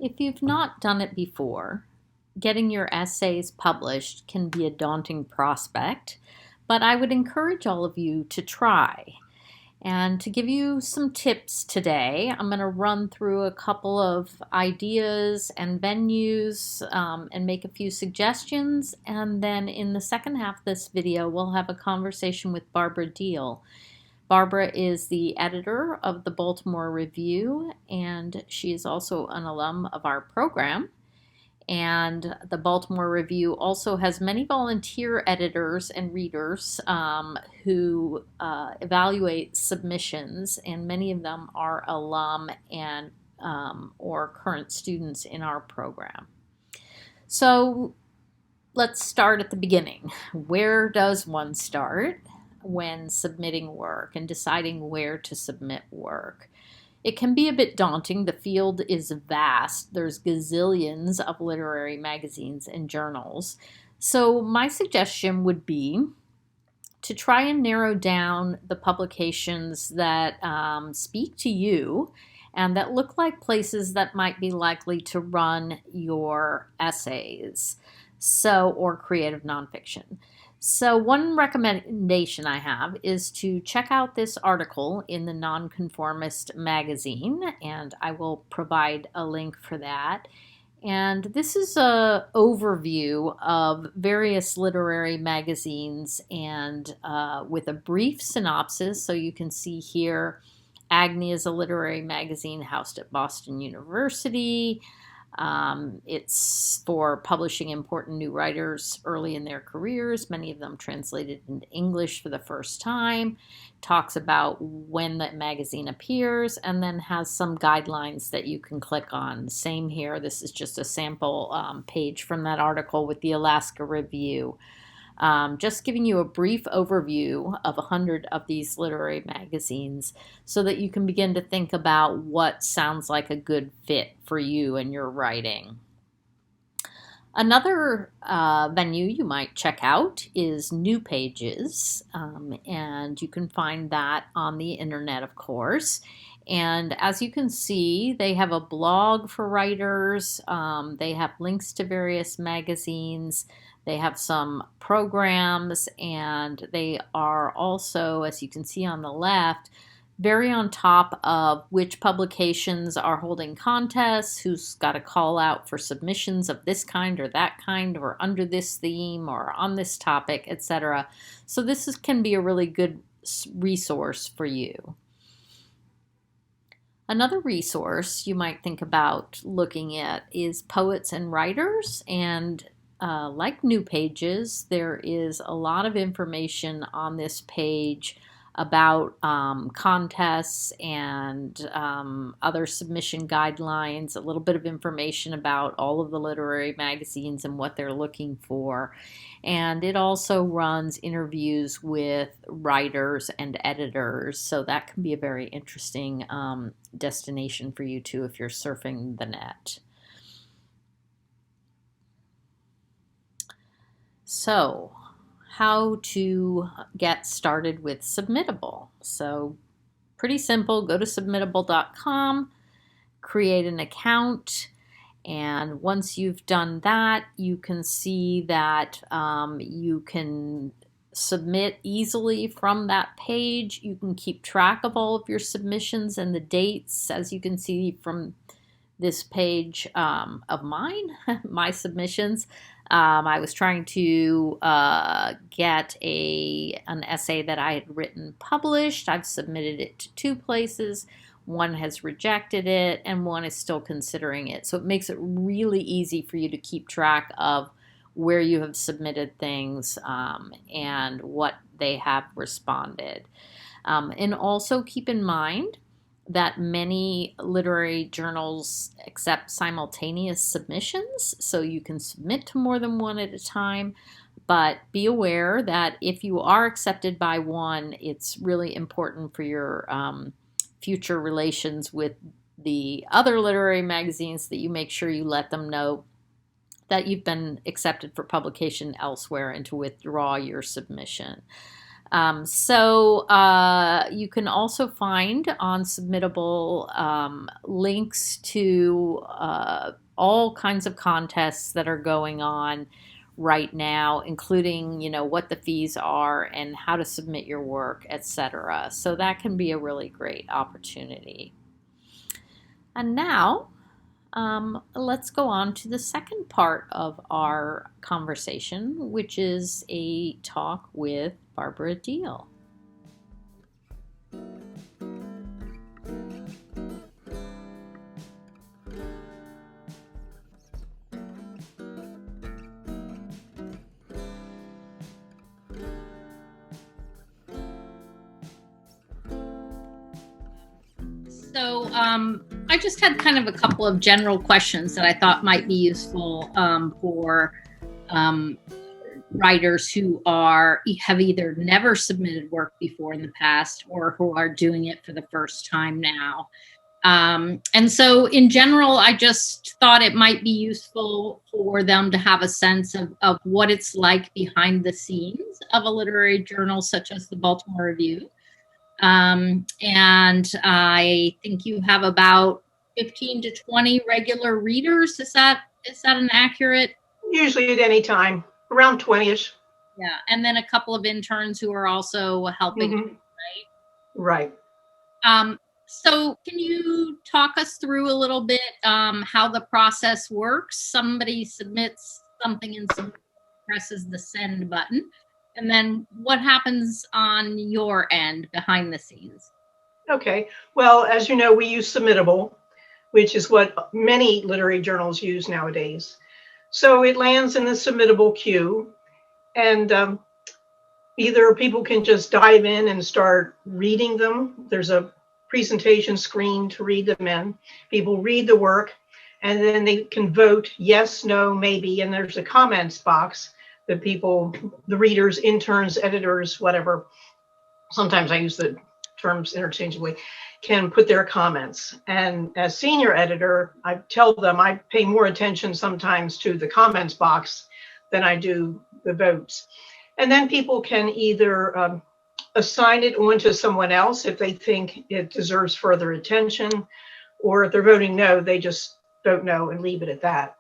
If you've not done it before, getting your essays published can be a daunting prospect, but I would encourage all of you to try. And to give you some tips today, I'm going to run through a couple of ideas and venues and make a few suggestions. And then in the second half of this video, we'll have a conversation with Barbara Deal. Barbara is the editor of the Baltimore Review, and she is also an alum of our program. And the Baltimore Review also has many volunteer editors and readers who evaluate submissions, and many of them are alum and or current students in our program. So let's start at the beginning. Where does one start when submitting work and deciding where to submit work? It can be a bit daunting. The field is vast. There's gazillions of literary magazines and journals. So my suggestion would be to try and narrow down the publications that speak to you and that look like places that might be likely to run your essays, or creative nonfiction. So one recommendation I have is to check out this article in the Nonconformist magazine, and I will provide a link for that. And this is an overview of various literary magazines and with a brief synopsis. So you can see here, Agni is a literary magazine housed at Boston University. It's for publishing important new writers early in their careers, many of them translated into English for the first time, talks about when the magazine appears, and then has some guidelines that you can click on. Same here, this is just a sample page from that article with the Alaska Review. Just giving you a brief overview of 100 of these literary magazines so that you can begin to think about what sounds like a good fit for you and your writing. Another venue you might check out is New Pages, and you can find that on the internet, of course. And as you can see, they have a blog for writers. They have links to various magazines. They have some programs, and they are also, as you can see on the left, very on top of which publications are holding contests, who's got a call out for submissions of this kind or that kind, or under this theme or on this topic, etc. So this can be a really good resource for you. Another resource you might think about looking at is Poets and Writers, and like New Pages, there is a lot of information on this page about contests and other submission guidelines, a little bit of information about all of the literary magazines and what they're looking for. And it also runs interviews with writers and editors, so that can be a very interesting destination for you too if you're surfing the net. So, how to get started with Submittable. So, pretty simple. Go to submittable.com, create an account, and once you've done that, you can see that you can submit easily from that page. You can keep track of all of your submissions and the dates, as you can see from this page of mine, my submissions. I was trying to get an essay that I had written published. I've submitted it to 2 places. One has rejected it, and one is still considering it. So it makes it really easy for you to keep track of where you have submitted things and what they have responded. And also keep in mind that many literary journals accept simultaneous submissions, so you can submit to more than one at a time. But be aware that if you are accepted by one, it's really important for your future relations with the other literary magazines that you make sure you let them know that you've been accepted for publication elsewhere and to withdraw your submission. You can also find on Submittable links to all kinds of contests that are going on right now, including, what the fees are and how to submit your work, etc. So that can be a really great opportunity. And now, let's go on to the second part of our conversation, which is a talk with Barbara Deal. So I just had kind of a couple of general questions that I thought might be useful for writers who have either never submitted work before in the past or who are doing it for the first time now. And so in general, I just thought it might be useful for them to have a sense of what it's like behind the scenes of a literary journal such as the Baltimore Review. And I think you have about 15 to 20 regular readers. Is that an accurate? Usually at any time, around 20-ish. Yeah, and then a couple of interns who are also helping, right? Right. So can you talk us through a little bit how the process works? Somebody submits something and presses the send button. And then what happens on your end behind the scenes? Okay. Well, as you know, we use Submittable, which is what many literary journals use nowadays. So it lands in the Submittable queue, and either people can just dive in and start reading them. There's a presentation screen to read them in. People read the work, and then they can vote yes, no, maybe, and there's a comments box that people, the readers, interns, editors, whatever, sometimes I use the terms interchangeably, can put their comments. And as senior editor, I tell them I pay more attention sometimes to the comments box than I do the votes. And then people can either assign it on to someone else if they think it deserves further attention, or if they're voting no, they just vote no and leave it at that.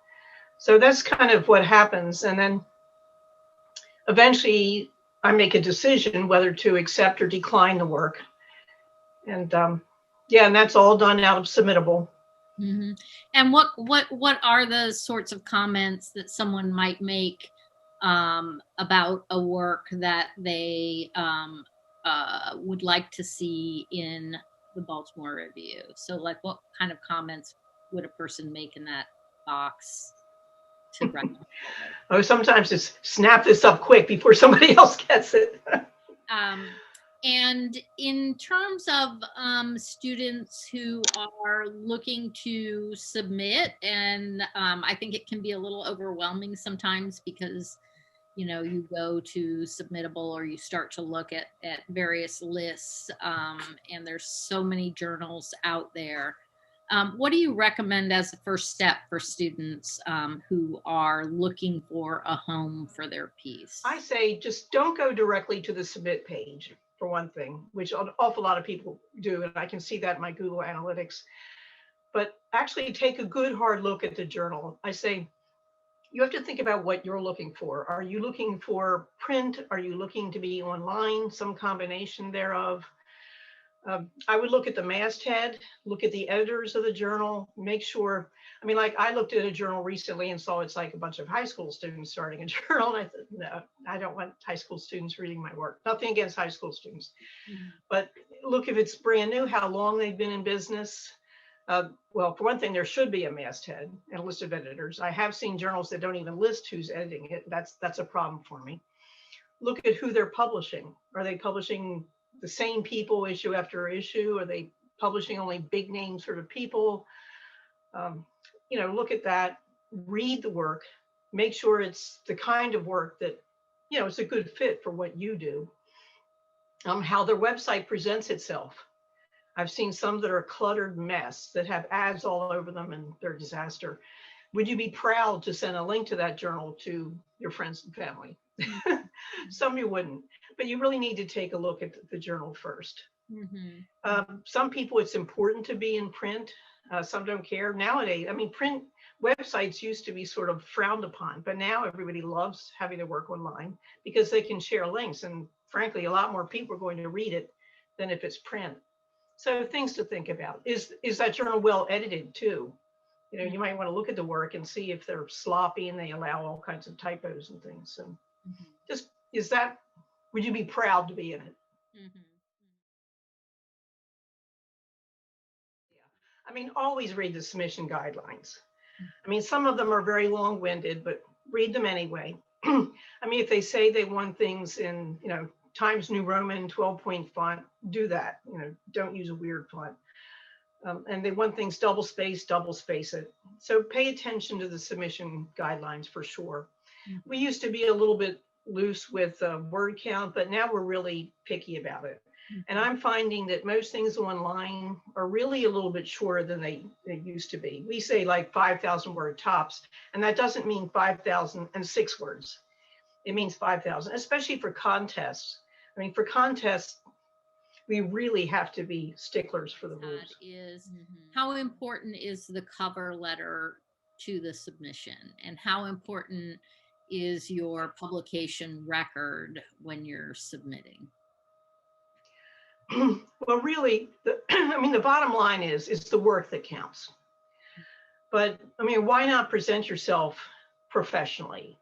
So that's kind of what happens. And then eventually I make a decision whether to accept or decline the work. And and that's all done out of Submittable. Mm-hmm. And what are the sorts of comments that someone might make about a work that they would like to see in the Baltimore Review? So like what kind of comments would a person make in that box to recommend? Oh, sometimes it's snap this up quick before somebody else gets it. And in terms of students who are looking to submit, and I think it can be a little overwhelming sometimes because, you go to Submittable or you start to look at various lists, and there's so many journals out there. What do you recommend as a first step for students who are looking for a home for their piece? I say just don't go directly to the submit page, for one thing, which an awful lot of people do, and I can see that in my Google Analytics. But actually take a good hard look at the journal. I say you have to think about what you're looking for. Are you looking for print? Are you looking to be online? Some combination thereof. I would look at the masthead, look at the editors of the journal, make sure. I mean, like I looked at a journal recently and saw it's like a bunch of high school students starting a journal. And I thought, no, I don't want high school students reading my work. Nothing against high school students. Mm-hmm. But look if it's brand new, how long they've been in business. Well, for one thing, there should be a masthead and a list of editors. I have seen journals that don't even list who's editing it. That's a problem for me. Look at who they're publishing. Are they publishing the same people issue after issue? Are they publishing only big name sort of people? Look at that, read the work, make sure it's the kind of work that, it's a good fit for what you do. How their website presents itself. I've seen some that are a cluttered mess that have ads all over them and they're a disaster. Would you be proud to send a link to that journal to your friends and family? Some you wouldn't, but you really need to take a look at the journal first. Some people, it's important to be in print. Some don't care. Nowadays, I mean, print websites used to be sort of frowned upon, but now everybody loves having to work online because they can share links. And frankly, a lot more people are going to read it than if it's print. So things to think about. Is that journal well edited too? You know, you might want to look at the work and see if they're sloppy and they allow all kinds of typos and things. So just, would you be proud to be in it? Yeah. I mean, always read the submission guidelines. I mean, some of them are very long-winded, but read them anyway. I mean, if they say they want things in, you know, Times New Roman 12-point font, do that. You know, don't use a weird font. And they want things double space it. So pay attention to the submission guidelines for sure. We used to be a little bit loose with word count, but now we're really picky about it. And I'm finding that most things online are really a little bit shorter than they used to be. We say like 5,000 word tops, and that doesn't mean 5,006 words. It means 5,000, especially for contests. I mean, for contests, we really have to be sticklers for the rules. How important is the cover letter to the submission, and how important is your publication record when you're submitting? Well, really, I mean, the bottom line is it's the work that counts. But I mean, why not present yourself professionally?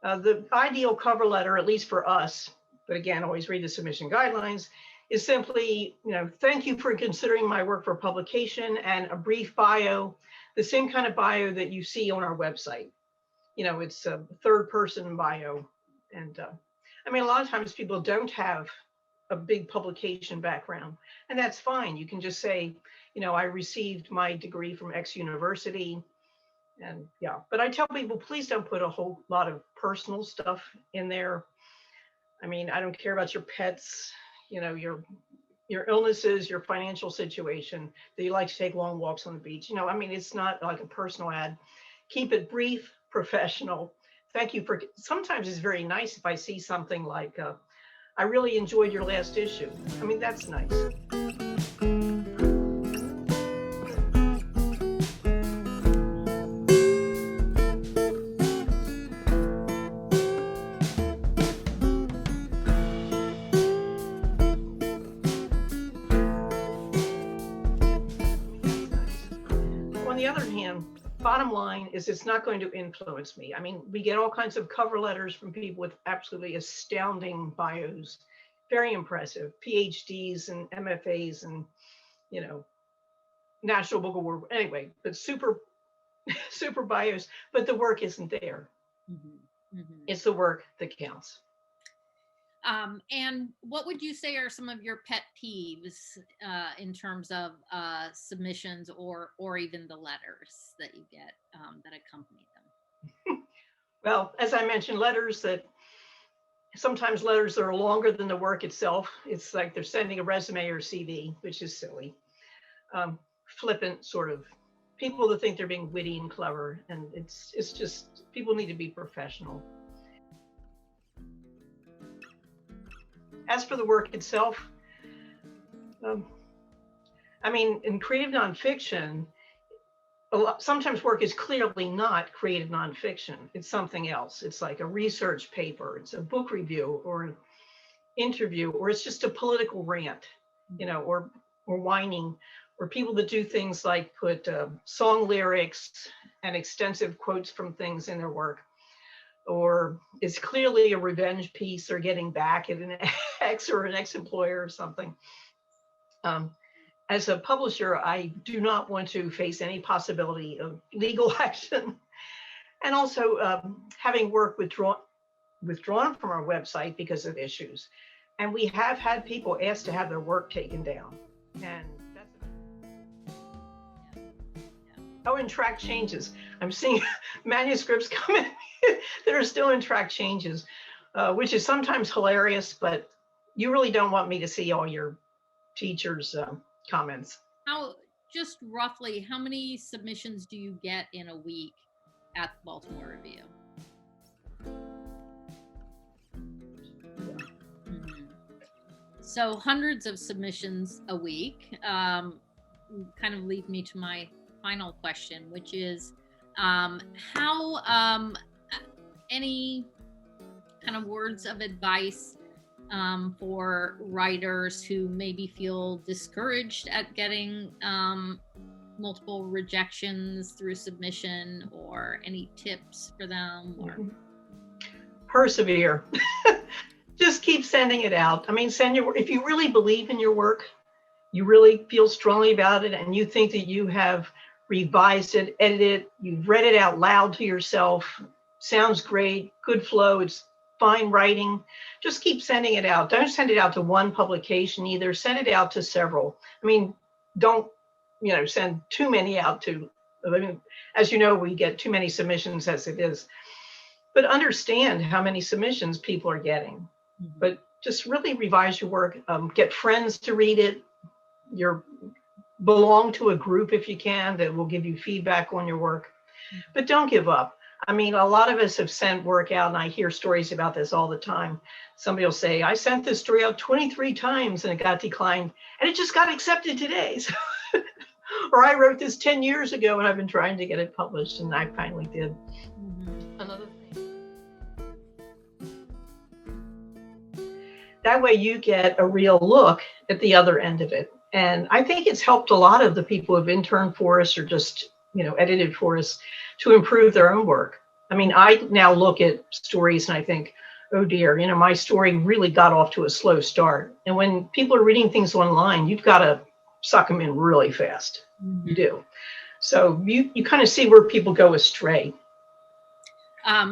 The ideal cover letter, at least for us, but again, always read the submission guidelines, is simply, you know, thank you for considering my work for publication, and a brief bio, the same kind of bio that you see on our website. You know, it's a third person bio. And I mean, a lot of times people don't have a big publication background, and that's fine. You can just say, you know, I received my degree from X university. And yeah, but I tell people, please don't put a whole lot of personal stuff in there. I mean, I don't care about your pets, you know, your illnesses, your financial situation, that you like to take long walks on the beach. You know, I mean, it's not like a personal ad. Keep it brief, professional. Thank you for, sometimes it's very nice if I see something like, I really enjoyed your last issue. I mean, that's nice. On the other hand, bottom line is it's not going to influence me. I mean, we get all kinds of cover letters from people with absolutely astounding bios, very impressive, PhDs and MFAs and, you know, National Book Award, anyway, but super bios, but the work isn't there. It's the work that counts. And what would you say are some of your pet peeves in terms of submissions or even the letters that you get that accompany them? Well, as I mentioned, sometimes letters that are longer than the work itself. It's like they're sending a resume or CV, which is silly. Flippant sort of people that think they're being witty and clever, and it's just, people need to be professional. As for the work itself, I mean, in creative nonfiction, sometimes work is clearly not creative nonfiction. It's something else. It's like a research paper, it's a book review or an interview, or it's just a political rant, you know, or whining, or people that do things like put song lyrics and extensive quotes from things in their work. Or it's clearly a revenge piece or getting back at an ex or an ex-employer or something. As a publisher, I do not want to face any possibility of legal action. And also having work withdrawn from our website because of issues. And we have had people ask to have their work taken down. And that's Oh, and track changes. I'm seeing manuscripts come in that are still in track changes, which is sometimes hilarious, but you really don't want me to see all your teachers' comments. Just roughly, how many submissions do you get in a week at Baltimore Review? So hundreds of submissions a week kind of lead me to my final question, which is how any kind of words of advice for writers who maybe feel discouraged at getting multiple rejections through submission, or any tips for them? Or persevere. Just keep sending it out. I mean, if you really believe in your work, you really feel strongly about it, and you think that you have revised it, edited it, you've read it out loud to yourself, sounds great, good flow, it's fine writing, just keep sending it out. Don't send it out to one publication either. Send it out to several. I mean, don't, send too many out to, as you know, we get too many submissions as it is. But understand how many submissions people are getting. Mm-hmm. But just really revise your work. Get friends to read it. Belong to a group if you can that will give you feedback on your work. Mm-hmm. But don't give up. I mean, a lot of us have sent work out, and I hear stories about this all the time. Somebody will say, I sent this story out 23 times and it got declined, and it just got accepted today. So, or I wrote this 10 years ago and I've been trying to get it published, and I finally did. Mm-hmm. Another thing. That way you get a real look at the other end of it. And I think it's helped a lot of the people who have interned for us or just, edited for us to improve their own work. I mean, I now look at stories and I think, oh dear, my story really got off to a slow start. And when people are reading things online, you've got to suck them in really fast. Mm-hmm. You do. So you kind of see where people go astray.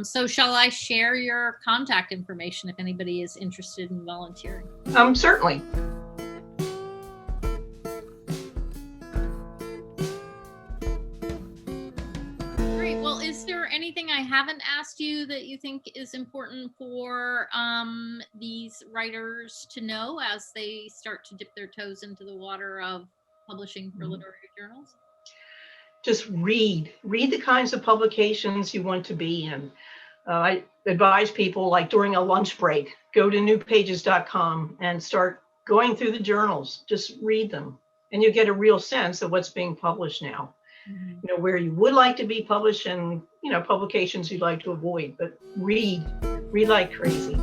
So shall I share your contact information if anybody is interested in volunteering? Certainly. Is there anything I haven't asked you that you think is important for these writers to know as they start to dip their toes into the water of publishing for literary journals? Just read the kinds of publications you want to be in. I advise people, like during a lunch break, go to newpages.com and start going through the journals. Just read them, and you get a real sense of what's being published now. Mm-hmm. Where you would like to be published, and publications you'd like to avoid, but read like crazy.